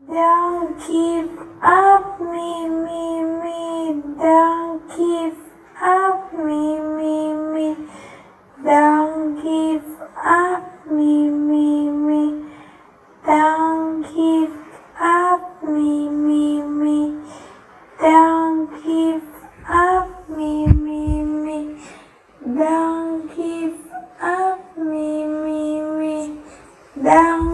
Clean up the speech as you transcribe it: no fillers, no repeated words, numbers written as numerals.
Don't give up me. Don't give up me. Don't give up me. Don't give up me. Don't give up me. Don't give up me. Don't